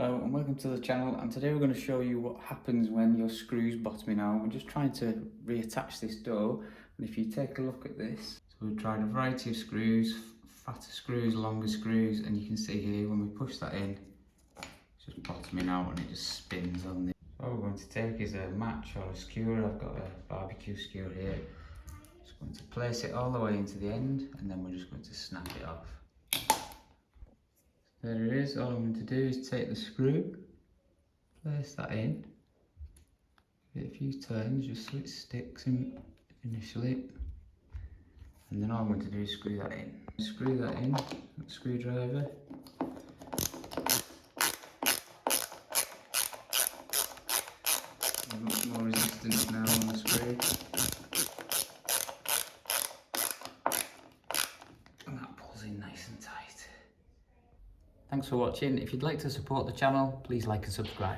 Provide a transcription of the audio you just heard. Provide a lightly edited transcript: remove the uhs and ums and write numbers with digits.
Hello and welcome to the channel, and today we're going to show you what happens when your screws bottoming out. We're just trying to reattach this door, and if you take a look at this, so we've tried a variety of screws, fatter screws, longer screws, and you can see here when we push that in, it's just bottoming out and it just spins on the. So what we're going to take is a match or a skewer. I've got a barbecue skewer here. Just going to place it all the way into the end, and then we're just going to snap it off. There it is. All I'm going to do is take the screw, place that in, give it a few turns just so it sticks in initially, and then all I'm going to do is screw that in. Screw that in with the screwdriver. Much more resistance now on the screw. And that pulls in nice and tight. Thanks for watching. If you'd like to support the channel, please like and subscribe.